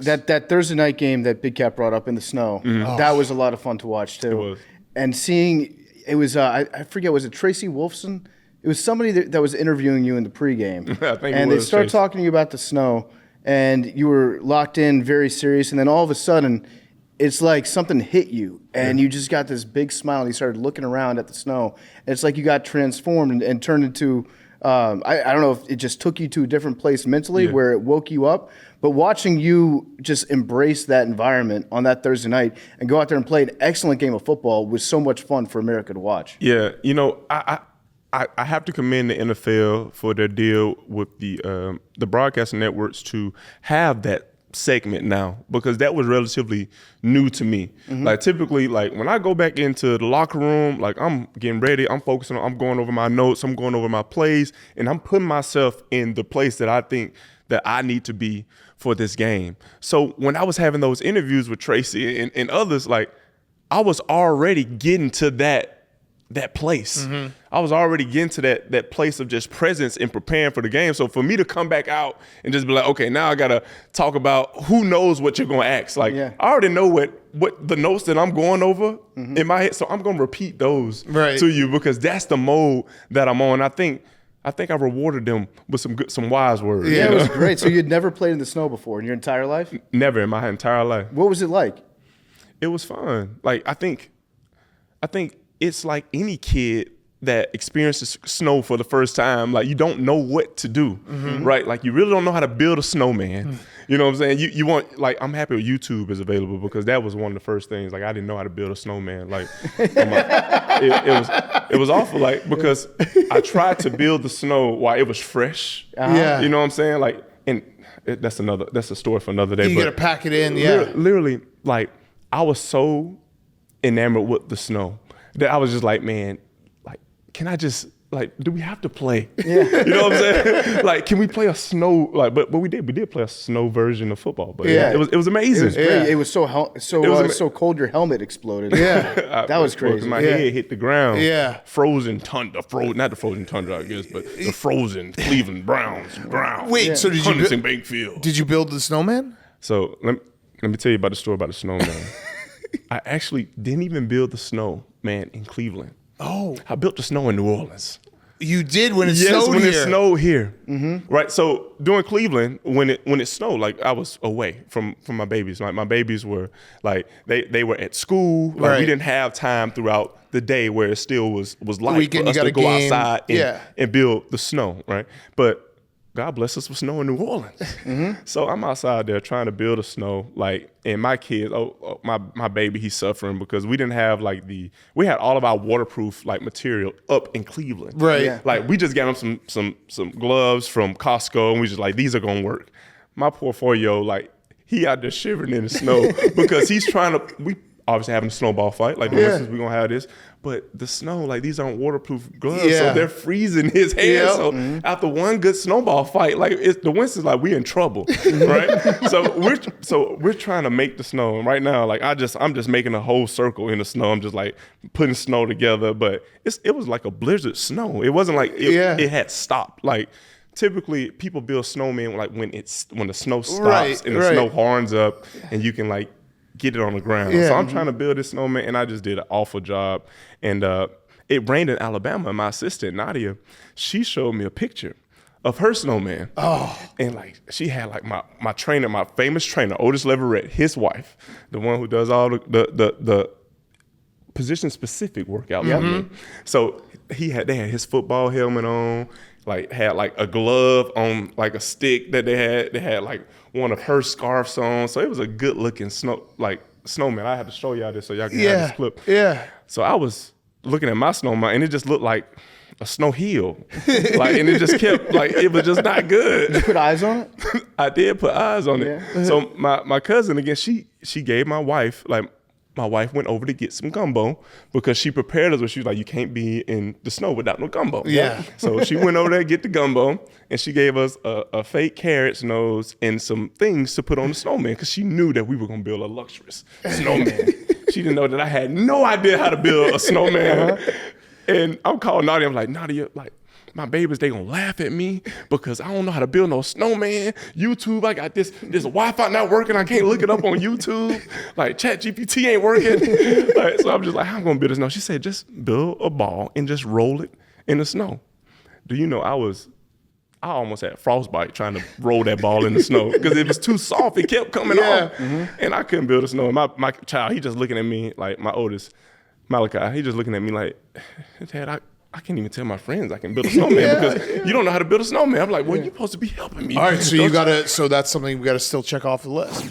That Thursday night game that Big Cat brought up in the snow, that was a lot of fun to watch too. It was. And seeing it was I forget, was it Tracy Wolfson? It was somebody that was interviewing you in the pregame. I think and it they was started Tracy. talking to you about the snow, and you were locked in, very serious, and then all of a sudden, it's like something hit you, and you just got this big smile, and you started looking around at the snow. And it's like you got transformed and turned into, I don't know if it just took you to a different place mentally where it woke you up, but watching you just embrace that environment on that Thursday night and go out there and play an excellent game of football was so much fun for America to watch. Yeah, I have to commend the NFL for their deal with the broadcasting networks to have that segment now, because that was relatively new to me. Like typically, like when I go back into the locker room, like I'm getting ready, I'm focusing on, I'm going over my notes, I'm going over my plays, and I'm putting myself in the place that I think that I need to be for this game. So when I was having those interviews with Tracy and others, like I was already getting to that place. I was already getting to that place of just presence and preparing for the game. So for me to come back out and just be like, okay, now I gotta talk about who knows what you're gonna ask. Like I already know what the notes that I'm going over in my head. So I'm gonna repeat those to you, because that's the mode that I'm on. I think I rewarded them with some wise words. Yeah, it was great. So you'd never played in the snow before in your entire life? Never in my entire life. What was it like? It was fun. Like I think it's like any kid that experiences snow for the first time. Like you don't know what to do, right? Like you really don't know how to build a snowman. You know what I'm saying? You want, like, I'm happy YouTube is available, because that was one of the first things. Like I didn't know how to build a snowman. Like it was awful. Like because I tried to build the snow while it was fresh. You know what I'm saying? Like, and that's a story for another day. You gotta pack it in. Literally, like I was so enamored with the snow that I was just like, man, like, can I just, like, do we have to play? You know what I'm saying? Like, can we play a snow, like, but we did play a snow version of football, but it was amazing. It was great. It was so cold your helmet exploded. That was crazy. My head hit the ground. Frozen tundra, not the frozen tundra, I guess, but the frozen Cleveland Browns. Wait, so did Huntington Bankfield. Did you build the snowman? So let me tell you about the story about the snowman. I actually didn't even build the snowman in Cleveland. Oh, I built the snow in New Orleans. You did when it snowed here. It snowed here. Right. So during Cleveland, when it snowed, like I was away from my babies. Like my babies were like they were at school. Like we didn't have time throughout the day where it still was light for us to go outside and build the snow. Right. But God bless us with snow in New Orleans. So I'm outside there trying to build a snow, like, and my kids, my baby, he's suffering because we didn't have we had all of our waterproof like material up in Cleveland. Like we just got him some gloves from Costco, and we just like, these are gonna work. My poor 4-year-old, like, he out there shivering in the snow because he's trying to, we obviously having a snowball fight, like the Winstons, we're gonna have this. But the snow, like these aren't waterproof gloves, so they're freezing his hair. So after one good snowball fight, like the Winstons, like we in trouble, right? So we're trying to make the snow, and right now, like I'm just making a whole circle in the snow. I'm just like putting snow together, but it was like a blizzard snow. It wasn't like it had stopped. Like typically people build snowmen like when the snow stops and the snow horns up, and you can like get it on the ground. So I'm trying to build this snowman, and I just did an awful job. And it rained in Alabama, and my assistant, Nadia, she showed me a picture of her snowman. And like she had like my trainer, my famous trainer, Otis Leverett, his wife, the one who does all the position-specific workout for me. So they had his football helmet on, like had like a glove on, like a stick that they had like one of her scarves on. So it was a good looking snowman. I had to show y'all this so y'all can have this clip. So I was looking at my snowman, and it just looked like a snow hill. Like, and it just kept like, it was just not good. Did you put eyes on it? I did put eyes on it. So my cousin, again, she gave my wife, like, my wife went over to get some gumbo because she prepared us where she was like, you can't be in the snow without no gumbo. So she went over there to get the gumbo, and she gave us a fake carrot's nose and some things to put on the snowman because she knew that we were going to build a luxurious snowman. She didn't know that I had no idea how to build a snowman. And I'm calling Nadia. I'm like, Nadia, like, my babies, they gonna laugh at me because I don't know how to build no snowman. YouTube, I got this Wi-Fi not working. I can't look it up on YouTube. Like ChatGPT ain't working. Like, so I'm just like, how I'm gonna build a snow? She said, just build a ball and just roll it in the snow. Do you know I almost had frostbite trying to roll that ball in the snow because it was too soft. It kept coming off. And I couldn't build a snow. And my child, he just looking at me, like my oldest, Malachi, he just looking at me like, Dad, I can't even tell my friends I can build a snowman because you don't know how to build a snowman. I'm like, well, you're supposed to be helping me. All right, so that's something we got to still check off the list.